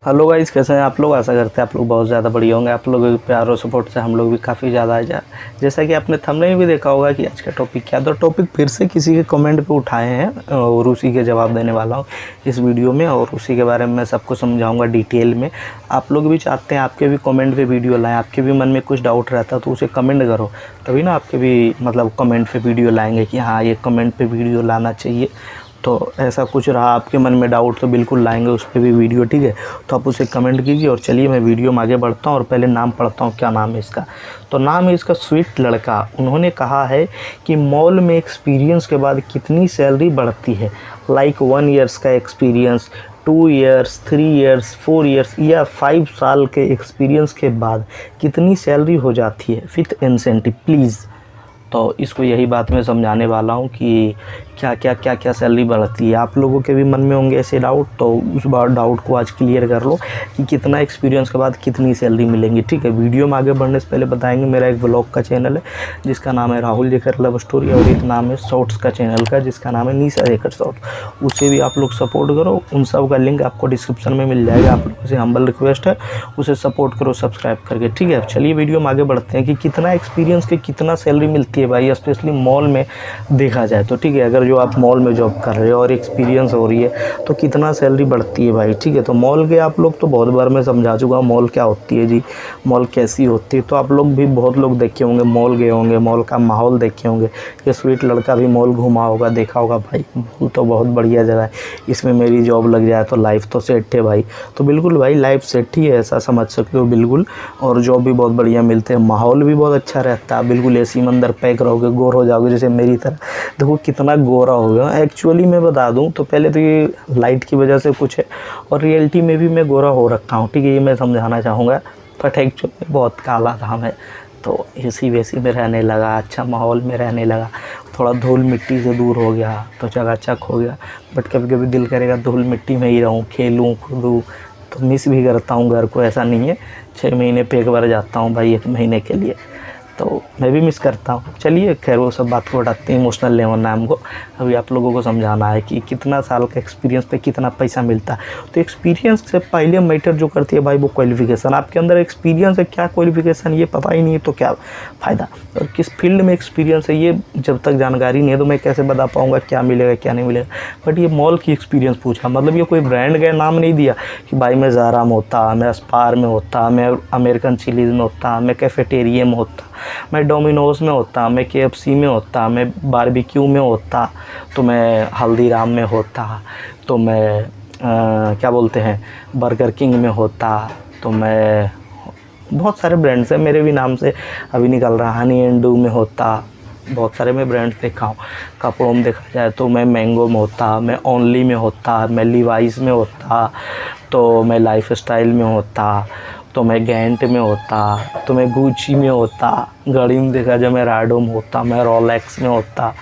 Hello guys, कैसे हैं आप लोग। आशा करते हैं आप लोग बहुत ज़्यादा बढ़िया होंगे। आप लोगों के प्यार और सपोर्ट से हम लोग भी काफ़ी ज़्यादा जैसा कि आपने थंबनेल में भी देखा होगा कि आज का टॉपिक क्या। तो टॉपिक फिर से किसी के कमेंट पे उठाए हैं और उसी के जवाब देने वाला हूँ इस वीडियो में, और उसी के बारे में मैं सबको समझाऊंगा डिटेल में। आप लोग भी चाहते हैं आपके भी कमेंट पे वीडियो लाएँ, आपके भी मन में कुछ डाउट रहता है तो उसे कमेंट करो, तभी ना आपके भी मतलब कमेंट पे वीडियो लाएंगे कि हाँ ये कमेंट पे वीडियो लाना चाहिए। तो ऐसा कुछ रहा आपके मन में डाउट तो बिल्कुल लाएंगे उस पर भी वीडियो, ठीक है। तो आप उसे कमेंट कीजिए। और चलिए मैं वीडियो में आगे बढ़ता हूँ और पहले नाम पढ़ता हूँ। क्या नाम है इसका? तो नाम है इसका स्वीट लड़का। उन्होंने कहा है कि मॉल में एक्सपीरियंस के बाद कितनी सैलरी बढ़ती है। लाइक 1 ईयर्स का एक्सपीरियंस, 2 ईयर्स, 3 ईयर्स, 4 ईयर्स या 5 साल के एक्सपीरियंस के बाद कितनी सैलरी हो जाती है विथ इंसेंटिव प्लीज़। तो इसको यही बात मैं समझाने वाला हूँ कि क्या सैलरी बढ़ती है। आप लोगों के भी मन में होंगे ऐसे डाउट, तो उस बार डाउट को आज क्लियर कर लो कि कितना एक्सपीरियंस के बाद कितनी सैलरी मिलेंगी, ठीक है। वीडियो में आगे बढ़ने से पहले बताएंगे, मेरा एक व्लॉग का चैनल है जिसका नाम है राहुल जेकर लव स्टोरी, और एक नाम है शॉर्ट्स का चैनल का जिसका नाम है निशा जेकर शॉर्ट। उसे भी आप लोग सपोर्ट करो। उन सब का लिंक आपको डिस्क्रिप्शन में मिल जाएगा। आप लोगों से हम्बल रिक्वेस्ट है, उसे सपोर्ट करो सब्सक्राइब करके, ठीक है। चलिए वीडियो में आगे बढ़ते हैं कि कितना एक्सपीरियंस के कितना सैलरी मिलती है भाई, स्पेशली मॉल में देखा जाए तो, ठीक है। अगर जो आप मॉल में जॉब कर रहे हो और एक्सपीरियंस हो रही है तो कितना सैलरी बढ़ती है भाई, ठीक है। तो मॉल के आप लोग तो बहुत बार मैं समझा चुका हूँ मॉल क्या होती है जी, मॉल कैसी होती है। तो आप लोग भी बहुत लोग देखे होंगे, मॉल गए होंगे, मॉल का माहौल देखे होंगे। ये स्वीट लड़का भी मॉल घुमा होगा, देखा होगा भाई मॉल तो बहुत बढ़िया जगह है, इसमें मेरी जॉब लग जाए तो लाइफ तो सेट है भाई। तो बिल्कुल भाई लाइफ सेट ही है, ऐसा समझ सकते हो बिल्कुल। और जॉब भी बहुत बढ़िया मिलते हैं, माहौल भी बहुत अच्छा रहता है। बिल्कुल एसी में अंदर पैक रहोगे, गोर हो जाओगे जैसे मेरी तरह। देखो कितना गोरा हो गया एक्चुअली। मैं बता दूं तो पहले तो ये लाइट की वजह से कुछ है, और रियलिटी में भी मैं गोरा हो रखा हूँ, ठीक है। ये मैं समझाना चाहूँगा, बट एक्चुअली बहुत काला था मैं। तो एसी वेसी में रहने लगा, अच्छा माहौल में रहने लगा, थोड़ा धूल मिट्टी से दूर हो गया तो चकाचक हो गया। बट कभी कभी दिल करेगा धूल मिट्टी में ही रहूँ, खेलूँ कूदूँ, तो मिस भी करता हूँ घर को। ऐसा नहीं है, 6 महीने पे एक बार जाता हूँ भाई, 1 महीने के लिए, तो मैं भी मिस करता हूँ। चलिए खैर वो सब बात को हटाते हैं, इमोशनल लेवल ना हमको। अभी आप लोगों को समझाना है कि कितना साल का एक्सपीरियंस पे कितना पैसा मिलता है। तो एक्सपीरियंस से पहले मैटर जो करती है भाई वो क्वालिफिकेशन। आपके अंदर एक्सपीरियंस है, क्या क्वालिफिकेशन ये पता ही नहीं है तो क्या फ़ायदा। और किस फील्ड में एक्सपीरियंस है ये जब तक जानकारी नहीं है तो मैं कैसे बता पाऊँगा क्या मिलेगा क्या नहीं मिलेगा। बट ये मॉल की एक्सपीरियंस पूछा, मतलब ये कोई ब्रांड का नाम नहीं दिया कि भाई मैं ज़ारा में होता, मैं अस्पार में होता, मैं अमेरिकन चिलीज़ में होता, मैं कैफेटेरिया में होता, मैं डोमिनोज़ में होता, मैं KFC में होता, मैं बारबेक्यू में होता, तो मैं हल्दीराम में होता, तो मैं क्या बोलते हैं बर्गर किंग में होता, तो मैं बहुत सारे ब्रांड्स हैं मेरे भी नाम से अभी निकल रहा, हनी एंड डू में होता। बहुत सारे मैं ब्रांड्स देखा हूँ। कपड़ों में देखा जाए तो मैं मैंगो में होता, मैं ओनली में होता, मैं लिवाइस में होता, तो मैं लाइफ स्टाइल में होता, तो मैं गैंट में होता, तो मैं गुची में होता। घड़ी में देखा जाए मैं राडो में होता, मैं रोलेक्स में होता,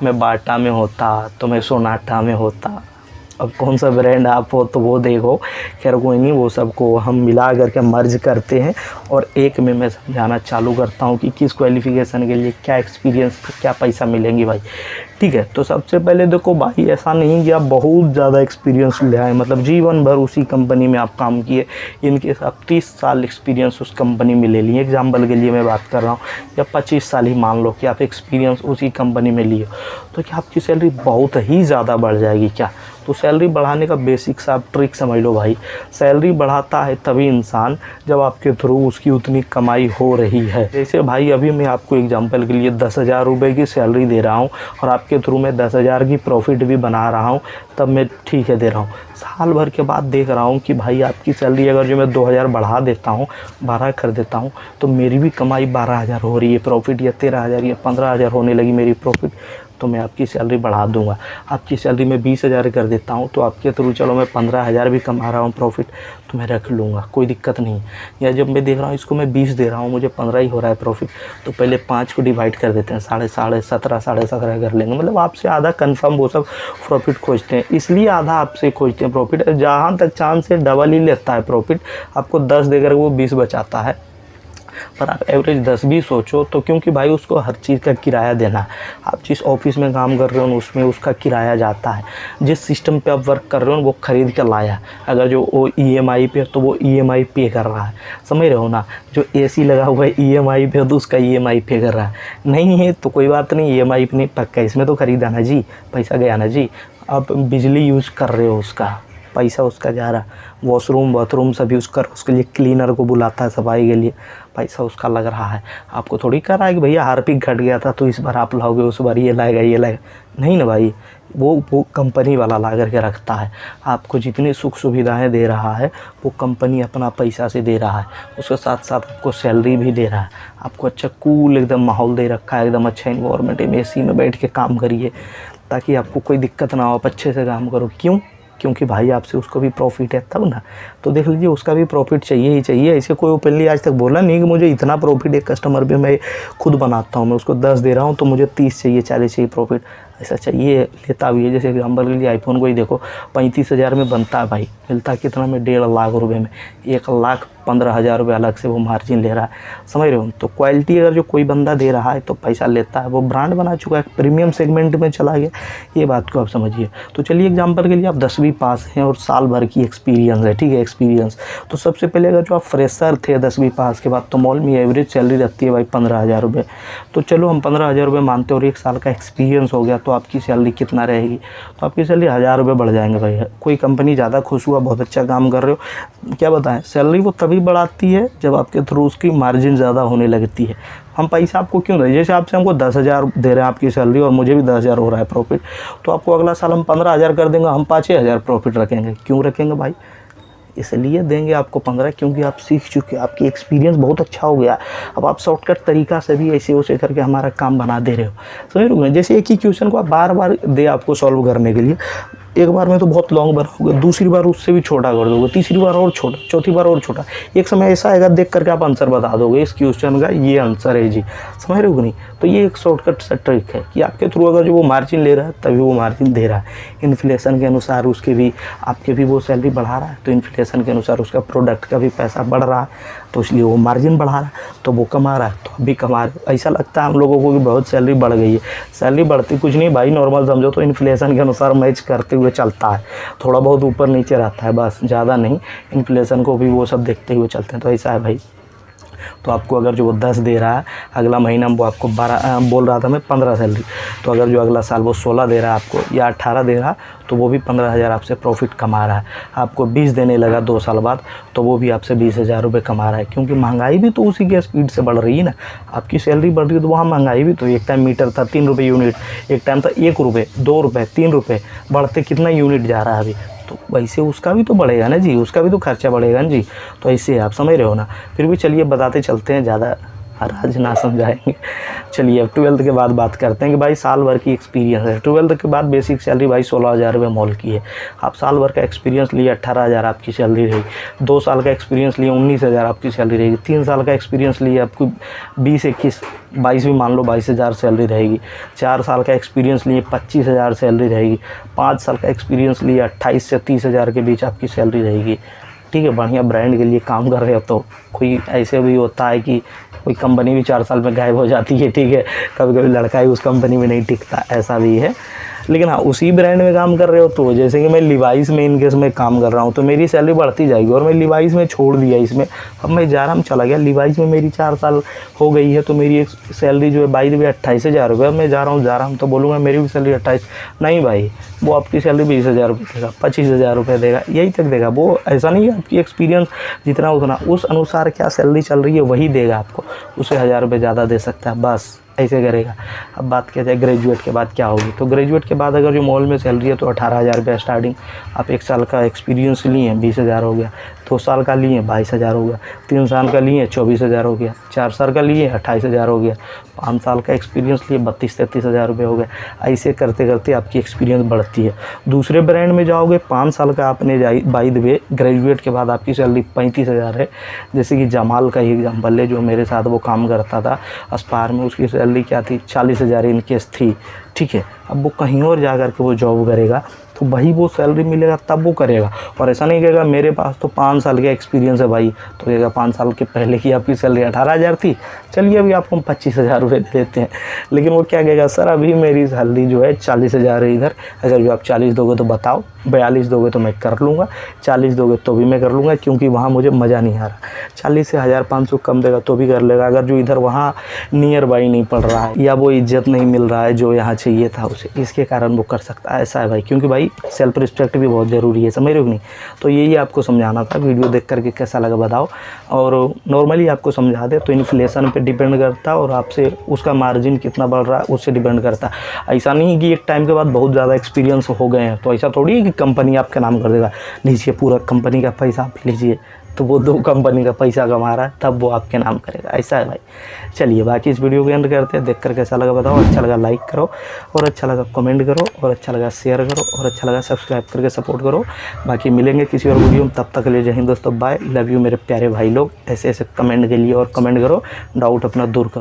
मैं बाटा में होता, तो मैं सोनाटा में होता। अब कौन सा ब्रांड आप हो तो वो देखो, खैर कोई नहीं, वो सबको हम मिला करके मर्ज करते हैं और एक में मैं समझाना चालू करता हूँ कि किस क्वालिफ़िकेशन के लिए क्या एक्सपीरियंस क्या पैसा मिलेंगी भाई, ठीक है। तो सबसे पहले देखो भाई, ऐसा नहीं कि आप बहुत ज़्यादा एक्सपीरियंस ले आए, मतलब जीवन भर उसी कंपनी में आप काम किए, इनके साथ 30 साल एक्सपीरियंस उस कंपनी में ले लिए, एग्जाम्पल के लिए मैं बात कर रहा हूँ, या 25 साल ही मान लो कि आप एक्सपीरियंस उसी कंपनी में लिए, तो क्या आपकी सैलरी बहुत ही ज़्यादा बढ़ जाएगी क्या? तो सैलरी बढ़ाने का बेसिक सा आप ट्रिक समझ लो भाई। सैलरी बढ़ाता है तभी इंसान जब आपके थ्रू उसकी उतनी कमाई हो रही है। जैसे भाई अभी मैं आपको एग्जांपल के लिए 10,000 रुपये की सैलरी दे रहा हूँ और आपके थ्रू मैं 10,000 की प्रॉफिट भी बना रहा हूँ, तब मैं ठीक है दे रहा हूँ। साल भर के बाद देख रहा हूँ कि भाई आपकी सैलरी अगर जो मैं 2,000 बढ़ा देता हूँ, 12 कर देता हूँ, तो मेरी भी कमाई 12,000 हो रही है प्रॉफिट, या 13,000 या 15,000 होने लगी मेरी प्रॉफिट, तो मैं आपकी सैलरी बढ़ा दूंगा। आपकी सैलरी में 20,000 कर देता हूँ, तो आपके थ्रू चलो मैं 15,000 भी कमा रहा हूँ प्रॉफिट, तो मैं रख लूँगा, कोई दिक्कत नहीं। या जब मैं देख रहा हूँ इसको मैं 20 दे रहा हूँ, मुझे 15 ही हो रहा है प्रॉफिट, तो पहले 5 को डिवाइड कर देते हैं, 17.5 कर लेंगे। मतलब आपसे आधा कन्फर्म वो सब प्रॉफिट खोजते हैं, इसलिए आधा आपसे खोजते हैं प्रॉफिट। जहाँ तक चांस है डबल ही लेता है प्रॉफिट, आपको 10 देकर वो 20 बचाता है। पर आप एवरेज 10 भी सोचो तो, क्योंकि भाई उसको हर चीज़ का किराया देना है। आप जिस ऑफिस में काम कर रहे हो उसमें उसका किराया जाता है, जिस सिस्टम पे आप वर्क कर रहे हो वो ख़रीद कर लाया। अगर जो वो EMI पे तो वो EMI पे कर रहा है, समझ रहे हो ना। जो AC लगा हुआ है EMI पे तो उसका EMI पे कर रहा है। नहीं है तो कोई बात नहीं, EMI पे नहीं पक्का इसमें तो ख़रीदा ना जी, पैसा गया ना जी। आप बिजली यूज़ कर रहे हो, उसका पैसा उसका जा रहा। वॉशरूम बाथरूम सब यूज़ कर, उसके लिए क्लीनर को बुलाता है सफाई के लिए, पैसा उसका लग रहा है। आपको थोड़ी कर रहा है कि भैया हार्पिक घट गया था तो इस बार आप लाओगे, उस बार ये लाएगा ये लाएगा, नहीं ना भाई। वो कंपनी वाला ला करके रखता है। आपको जितनी सुख सुविधाएं दे रहा है वो कंपनी अपना पैसा से दे रहा है, उसके साथ साथ आपको सैलरी भी दे रहा है। आपको अच्छा कूल एकदम माहौल दे रखा है, एकदम अच्छा इन्वायरमेंट है, AC में बैठ के काम करिए ताकि आपको कोई दिक्कत ना हो, आप अच्छे से काम करो। क्यों? क्योंकि भाई आपसे उसको भी प्रॉफिट है तब ना। तो देख लीजिए उसका भी प्रॉफिट चाहिए ही चाहिए। ऐसे कोई ओपनली आज तक बोला नहीं कि मुझे इतना प्रॉफिट एक कस्टमर पे मैं खुद बनाता हूँ, मैं उसको 10 दे रहा हूँ तो मुझे 30 चाहिए 40 चाहिए प्रॉफिट, ऐसा चाहिए। लेता भी है। जैसे एग्जाम्पल के लिए आईफोन को ही देखो, 35,000 में बनता है भाई, मिलता कितना में 1.5 लाख रुपये में, 1,15,000 रुपये अलग से वो मार्जिन ले रहा है, समझ रहे हो। तो क्वालिटी अगर जो कोई बंदा दे रहा है तो पैसा लेता है, वो ब्रांड बना चुका है, प्रीमियम सेगमेंट में चला गया, ये बात को आप समझिए। तो चलिए एग्जाम्पल के लिए आप 10वीं पास हैं और साल भर की एक्सपीरियंस है, ठीक है, एक्सपीरियंस। तो सबसे पहले अगर जो आप फ्रेशर थे 10वीं पास के बाद, तो मॉल में एवरेज सैलरी रहती है भाई 15,000 रुपये। तो चलो हम 15,000 रुपये मानते हैं और 1 साल का एक्सपीरियंस हो गया तो आपकी सैलरी कितना रहेगी? तो आपकी सैलरी 1,000 रुपये बढ़ जाएंगे भाई। कोई कंपनी ज़्यादा खुश हुआ, बहुत अच्छा काम कर रहे हो, क्या बताएं, सैलरी वो तभी बढ़ाती है जब आपके थ्रू उसकी मार्जिन ज़्यादा होने लगती है। हम पैसा आपको क्यों दें? जैसे आपसे हमको 10,000 दे रहे हैं आपकी सैलरी और मुझे भी 10,000 हो रहा है प्रॉफिट, तो आपको अगला साल हम 15,000 कर देंगे, हम 5,000 प्रॉफिट रखेंगे। क्यों रखेंगे भाई? इसलिए देंगे आपको 15 क्योंकि आप सीख चुके, आपकी एक्सपीरियंस बहुत अच्छा हो गया। अब आप शॉर्टकट तरीका से भी ऐसे वैसे करके हमारा काम बना दे रहे हो, समझ रहे हो। जैसे एक ही क्वेश्चन को आप बार बार दे आपको सॉल्व करने के लिए, एक बार में तो बहुत लॉन्ग बनाओगे, दूसरी बार उससे भी छोटा कर दोगे, तीसरी बार और छोटा, चौथी बार और छोटा। एक समय ऐसा आएगा देख करके आप आंसर बता दोगे, इस क्वेश्चन का ये आंसर है जी, समझ रहे हो कि नहीं। तो ये एक शॉर्टकट सा ट्रिक है कि आपके थ्रू अगर जो वो मार्जिन ले रहा है तभी वो मार्जिन दे रहा है। इन्फ्लेशन के अनुसार उसके भी आपके भी वो सैलरी बढ़ा रहा है, तो इन्फ्लेशन के अनुसार उसका प्रोडक्ट का भी पैसा बढ़ रहा है, तो इसलिए वो मार्जिन बढ़ा रहा है, तो वो कमा रहा है, तो आप भी कमा रहे हो। ऐसा लगता है हम लोगों को कि बहुत सैलरी बढ़ गई है, सैलरी बढ़ती कुछ नहीं भाई, नॉर्मल समझो तो इन्फ्लेशन के अनुसार मैच करते हुए चलता है, थोड़ा बहुत ऊपर नीचे रहता है बस, ज़्यादा नहीं। इन्फ्लेशन को भी वो सब देखते हुए चलते हैं, तो ऐसा है भाई। तो आपको अगर जो वो 10 दे रहा है, अगला महीना वो आपको 12 बोल रहा था मैं 15 सैलरी, तो अगर जो अगला साल वो 16 दे रहा है आपको या 18 दे रहा है, तो वो भी 15,000 आपसे प्रॉफिट कमा रहा है। आपको 20 देने लगा 2 साल बाद, तो वो भी आपसे 20,000 रुपये कमा रहा है, क्योंकि महंगाई भी तो उसी के स्पीड से बढ़ रही है ना। आपकी सैलरी बढ़ रही है तो वहाँ महंगाई भी तो, एक टाइम मीटर था 3 रुपये यूनिट, एक टाइम था 1 रुपये, 2 रुपये, 3 रुपये, बढ़ते कितना यूनिट जा रहा है अभी, तो वैसे उसका भी तो बढ़ेगा ना जी, उसका भी तो खर्चा बढ़ेगा ना जी। तो ऐसे आप समझ रहे हो ना। फिर भी चलिए बताते चलते हैं, ज़्यादा राज ना समझाएंगे। चलिए अब 12th के बाद बात करते हैं कि भाई साल भर की एक्सपीरियंस है। 12th के बाद बेसिक सैलरी भाई 16,000 रुपये मॉल की है। आप साल भर का एक्सपीरियंस लिए 18,000 आपकी सैलरी रहेगी। 2 साल का एक्सपीरियंस लिए 19,000 आपकी सैलरी रहेगी। 3 साल का एक्सपीरियंस लिए आपको 20, 21, 22 भी मान लो 22,000 सैलरी रहेगी। 4 साल का एक्सपीरियंस लिए 25,000 सैलरी रहेगी। 5 साल का एक्सपीरियंस लिए 28 से 30,000 के बीच आपकी सैलरी रहेगी। ठीक है, बढ़िया ब्रांड के लिए काम कर रहे हो तो कोई ऐसे भी होता है कि कोई कंपनी भी 4 साल में गायब हो जाती है, ठीक है, कभी कभी लड़का ही उस कंपनी में नहीं टिकता, ऐसा भी है। लेकिन हाँ, उसी ब्रांड में काम कर रहे हो तो जैसे कि मैं लिवाइस में इनकेस में काम कर रहा हूँ तो मेरी सैलरी बढ़ती जाएगी, और मैं लिवाइस में छोड़ दिया इसमें, अब मैं जाराम चला गया लिवाइस में, मेरी 4 साल हो गई है, तो मेरी एक सैलरी जो है बाई द वे 28,000 रुपये। मैं जा रहा हूँ तो बोलूँगा मेरी भी सैलरी 28, नहीं भाई, वो आपकी सैलरी 20,000 रुपये देगा, 25,000 रुपये देगा, यही तक देगा वो। ऐसा नहीं है आपकी एक्सपीरियंस जितना उतना, उस अनुसार क्या सैलरी चल रही है वही देगा आपको, उससे 1,000 रुपये ज़्यादा दे सकता है, बस ऐसे करेगा। अब बात किया जाए ग्रेजुएट के बाद क्या होगी, तो ग्रेजुएट के बाद अगर जो मॉल में सैलरी है तो 18,000 रुपये स्टार्टिंग। आप 1 साल का एक्सपीरियंस लिए 20,000 हो गया, 2 साल का लिए 22,000 हो गया, 3 साल का लिए 24,000 हो गया, 4 साल का लिए 28,000 हो गया, 5 साल का एक्सपीरियंस लिए 32-33,000 रुपये हो गया। ऐसे करते करते आपकी एक्सपीरियंस बढ़ती है। दूसरे ब्रांड में जाओगे, 5 साल का आपने बाई द वे ग्रेजुएट के बाद आपकी सैलरी 35,000 है। जैसे कि जमाल का ही एग्जाम्पल है, जो मेरे साथ वो काम करता था अस्पार में, उसकी सैलरी क्या थी 40,000 इनकेस थी, ठीक है। अब वो कहीं और जा कर के वो जॉब करेगा तो वही वो सैलरी मिलेगा तब वो करेगा। और ऐसा नहीं कहेगा मेरे पास तो 5 साल का एक्सपीरियंस है भाई, तो कहेगा 5 साल के पहले की आपकी सैलरी 18,000 थी, चलिए अभी आपको हम 25,000 रुपये दे देते हैं। लेकिन वो क्या कहेगा, सर अभी मेरी सैलरी जो है 40,000 है इधर, अगर जो आप 40 दोगे तो बताओ, 42 दोगे तो मैं कर लूँगा, 40 दोगे तो भी मैं कर लूँगा, क्योंकि वहाँ मुझे मज़ा नहीं आ रहा। 40 से 1,500 कम देगा तो भी कर लेगा, अगर जो इधर वहाँ नियर बाई नहीं पड़ रहा है या वो इज्जत नहीं मिल रहा है जो यहाँ चाहिए था उसे, इसके कारण वो कर सकता है। ऐसा है भाई, क्योंकि भाई सेल्फ रिस्पेक्ट भी बहुत ज़रूरी है, समझ रहे हो नहीं। तो यही आपको समझाना था। वीडियो देख करके कैसा लगा बताओ। और नॉर्मली आपको समझा दे तो इन्फ्लेशन पे डिपेंड करता है और आपसे उसका मार्जिन कितना बढ़ रहा है उससे डिपेंड करता है। ऐसा नहीं कि एक टाइम के बाद बहुत ज़्यादा एक्सपीरियंस हो गए हैं तो ऐसा थोड़ी है कि कंपनी आपका नाम कर देगा, लीजिए पूरा कंपनी का पैसा आप लीजिए, तो वो 2 कंपनी का पैसा कमा रहा है तब वो आपके नाम करेगा। ऐसा है भाई। चलिए बाकी इस वीडियो को एंड करते हैं, देखकर कैसा लगा बताओ। अच्छा लगा लाइक करो, और अच्छा लगा कमेंट करो, और अच्छा लगा शेयर करो, और अच्छा लगा सब्सक्राइब करके सपोर्ट करो। बाकी मिलेंगे किसी और वीडियो में, तब तक के लिए जय हिंद दोस्तों, बाय, लव यू मेरे प्यारे भाई लोग। ऐसे ऐसे कमेंट के लिए और कमेंट करो, डाउट अपना दूर करो।